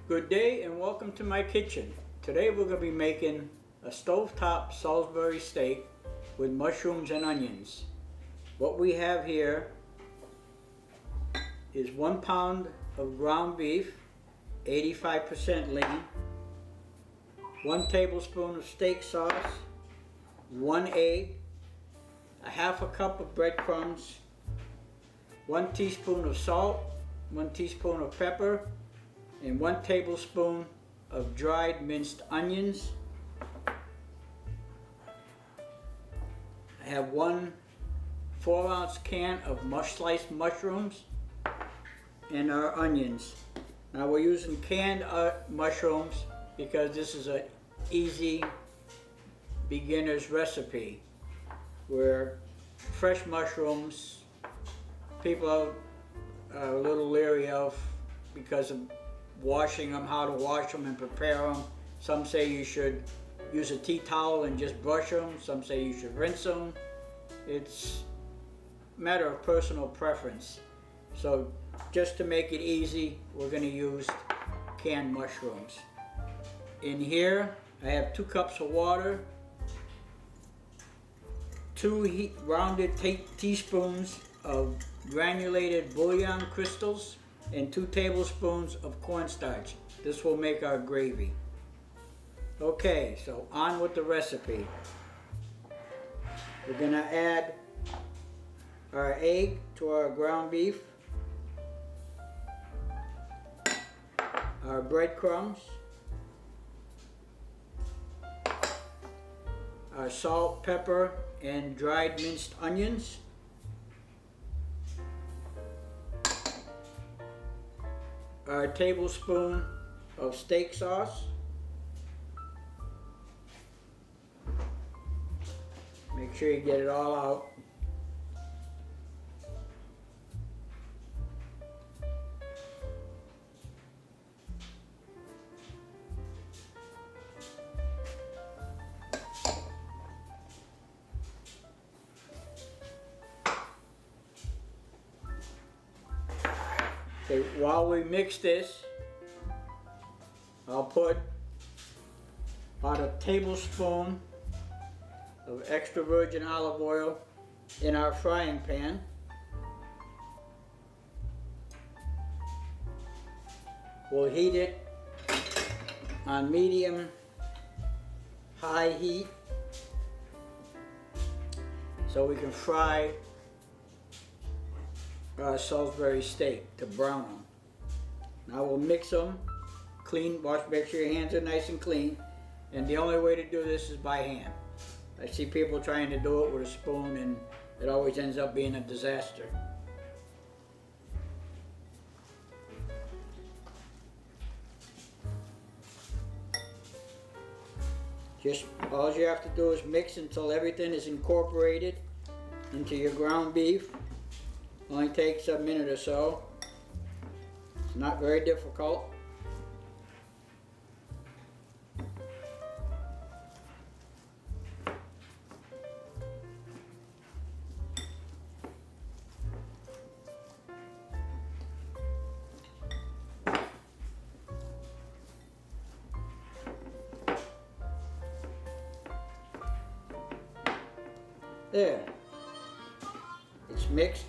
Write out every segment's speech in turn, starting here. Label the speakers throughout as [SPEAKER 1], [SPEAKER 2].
[SPEAKER 1] Good day and welcome to my kitchen. Today we're going to be making a stovetop Salisbury steak with mushrooms and onions. What we have here is 1 pound of ground beef, 85% lean, 1 tablespoon of steak sauce, 1 egg, a half a cup of breadcrumbs, 1 teaspoon of salt, 1 teaspoon of pepper, and 1 tablespoon of dried minced onions. I have 1 4-ounce can of sliced mushrooms and our onions. Now we're using canned mushrooms because this is an easy beginner's recipe, where fresh mushrooms people are a little leery of because of washing them, how to wash them and prepare them. Some say you should use a tea towel and just brush them. Some say you should rinse them. It's a matter of personal preference. So just to make it easy, we're going to use canned mushrooms. In here I have 2 cups of water, 2 rounded teaspoons of granulated bouillon crystals, and 2 tablespoons of cornstarch. This will make our gravy. Okay, so on with the recipe. We're gonna add our egg to our ground beef, our breadcrumbs, our salt, pepper, and dried minced onions, our tablespoon of steak sauce, make sure you get it all out, okay. While we mix this, I'll put about a tablespoon of extra virgin olive oil in our frying pan. We'll heat it on medium-high heat so we can fry our Salisbury steak to brown them. Now we'll mix them, make sure your hands are nice and clean, and the only way to do this is by hand. I see people trying to do it with a spoon and it always ends up being a disaster. Just all you have to do is mix until everything is incorporated into your ground beef. Only takes a minute or so. It's not very difficult. There. It's mixed.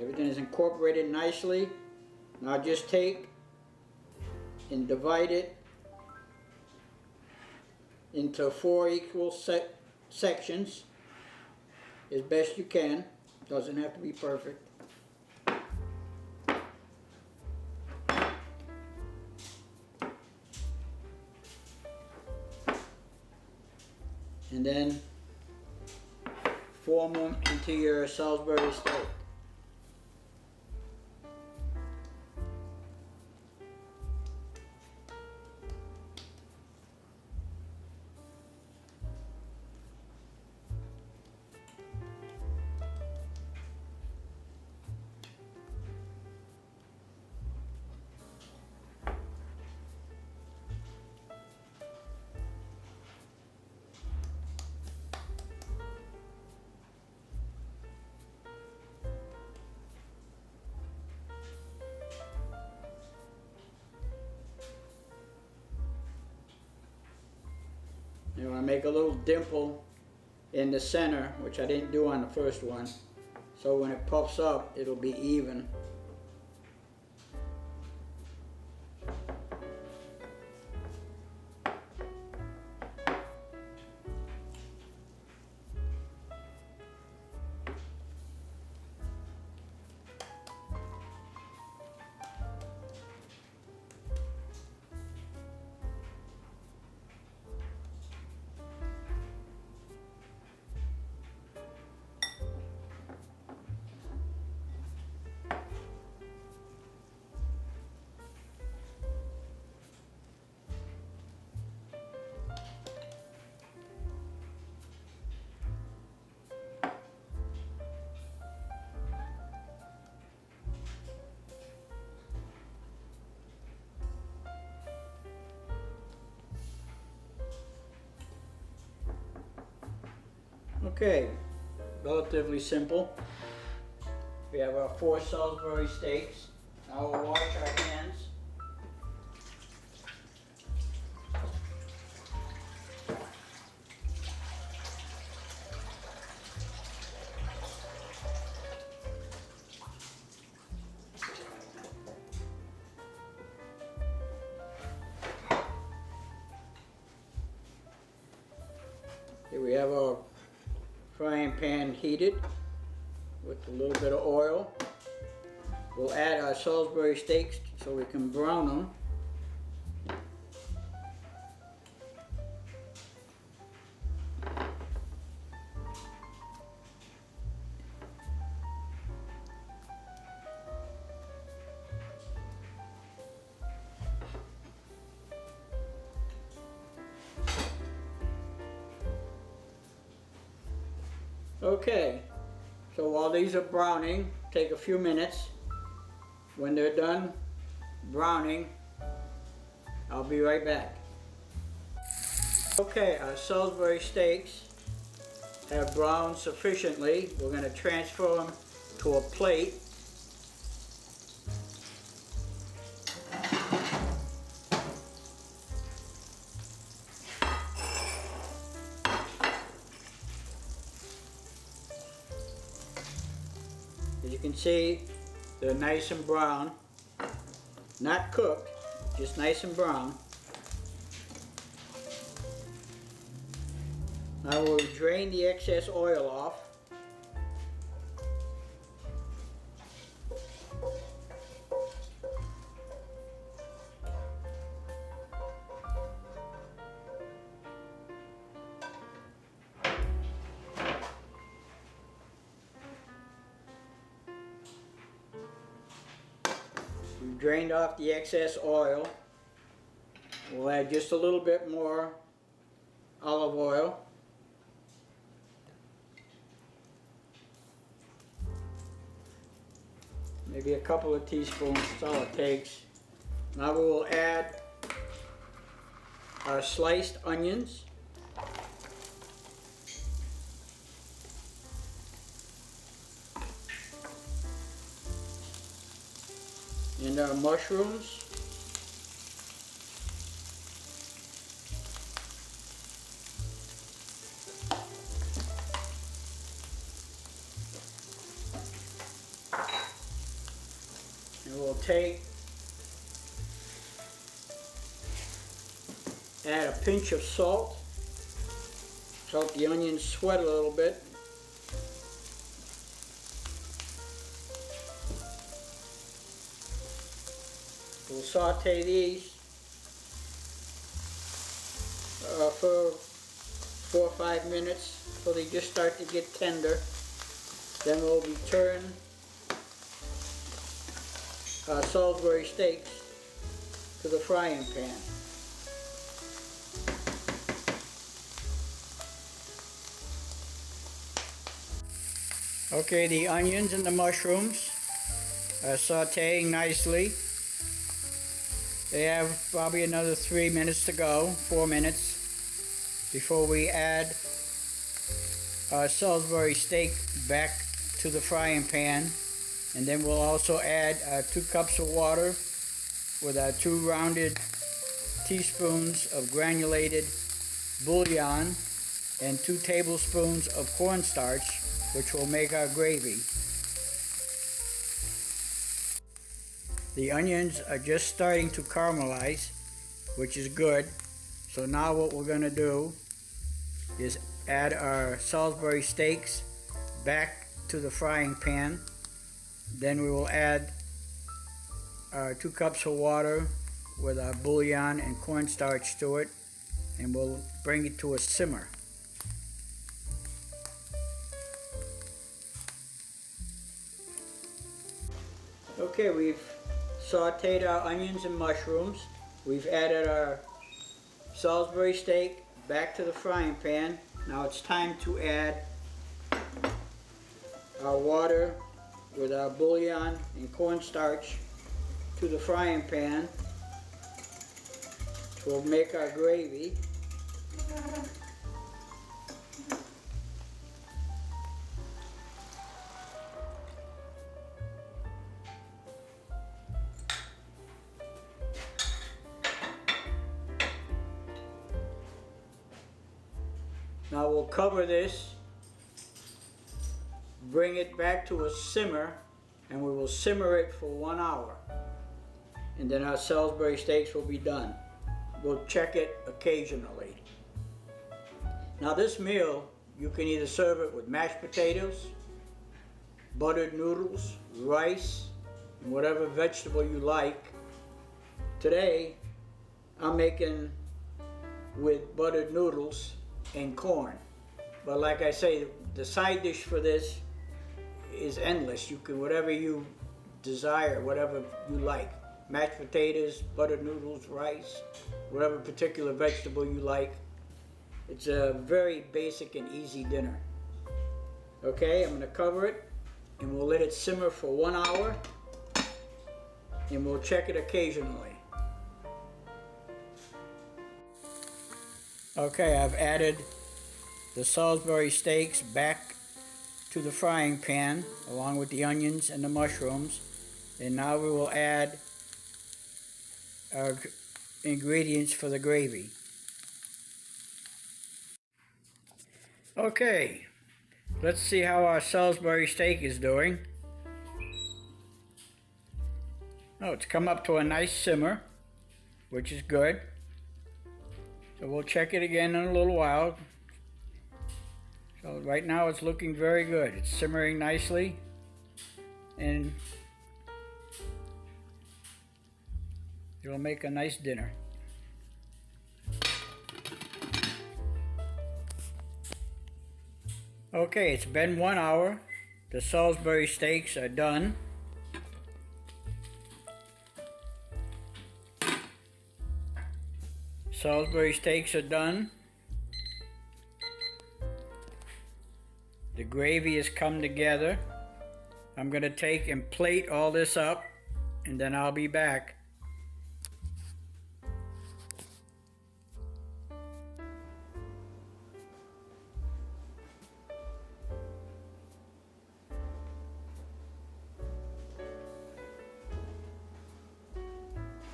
[SPEAKER 1] Everything is incorporated nicely. Now just take and divide it into 4 equal sections as best you can. Doesn't have to be perfect. And then form them into your Salisbury steak. And I make a little dimple in the center, which I didn't do on the first one. So when it puffs up, it'll be even. Okay, relatively simple. We have our 4 Salisbury steaks. Now we'll wash our hands. Here we have our frying pan heated with a little bit of oil. We'll add our Salisbury steaks so we can brown them. Okay, so while these are browning, take a few minutes. When they're done browning, I'll be right back. Okay, our Salisbury steaks have browned sufficiently. We're going to transfer them to a plate. As you can see, they're nice and brown, not cooked, just nice and brown. Now we'll drain the excess oil off. We've drained off the excess oil. We'll add just a little bit more olive oil. Maybe a couple of teaspoons, that's all it takes. Now we will add our sliced onions. And our mushrooms. And we'll add a pinch of salt. Help the onions sweat a little bit. We'll saute these for 4 or 5 minutes so they just start to get tender. Then we'll return our Salisbury steaks to the frying pan. Okay, the onions and the mushrooms are sauteing nicely. They have probably another 3 minutes to go, 4 minutes, before we add our Salisbury steak back to the frying pan. And then we'll also add 2 cups of water with our 2 rounded teaspoons of granulated bouillon, and 2 tablespoons of cornstarch, which will make our gravy. The onions are just starting to caramelize, which is good. So now what we're going to do is add our Salisbury steaks back to the frying pan. Then we will add our 2 cups of water with our bouillon and cornstarch to it, and we'll bring it to a simmer. Okay, we've sauteed our onions and mushrooms. We've added our Salisbury steak back to the frying pan. Now it's time to add our water with our bouillon and cornstarch to the frying pan. We'll make our gravy. Now we'll cover this, bring it back to a simmer, and we will simmer it for 1 hour. And then our Salisbury steaks will be done. We'll check it occasionally. Now this meal, you can either serve it with mashed potatoes, buttered noodles, rice, and whatever vegetable you like. Today, I'm making with buttered noodles and corn. But like I say, the side dish for this is endless. You can, whatever you desire, whatever you like. Mashed potatoes, buttered noodles, rice, whatever particular vegetable you like. It's a very basic and easy dinner. Okay, I'm going to cover it and we'll let it simmer for 1 hour, and we'll check it occasionally. Okay, I've added the Salisbury steaks back to the frying pan along with the onions and the mushrooms, and now we will add our ingredients for the gravy. Okay, let's see how our Salisbury steak is doing. Oh, it's come up to a nice simmer, which is good. So we'll check it again in a little while. So right now it's looking very good. It's simmering nicely, and it'll make a nice dinner. Okay, it's been 1 hour. The Salisbury steaks are done. Salisbury steaks are done. The gravy has come together. I'm going to take and plate all this up, and then I'll be back.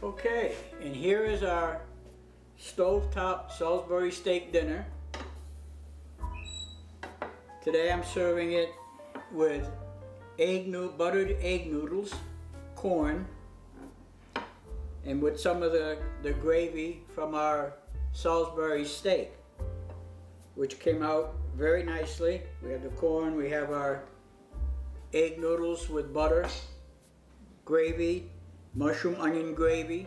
[SPEAKER 1] Okay, and here is our Stovetop Salisbury steak dinner. Today I'm serving it with buttered egg noodles, corn, and with some of the gravy from our Salisbury steak, which came out very nicely. We have the corn, we have our egg noodles with butter, gravy, mushroom onion gravy,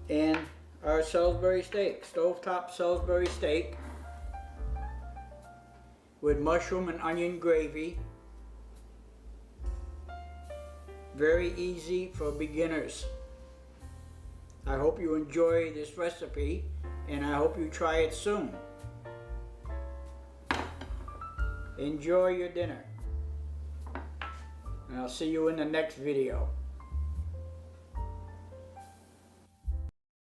[SPEAKER 1] and our Salisbury steak, Stovetop Salisbury steak with mushroom and onion gravy. Very easy for beginners. I hope you enjoy this recipe, and I hope you try it soon. Enjoy your dinner, and I'll see you in the next video.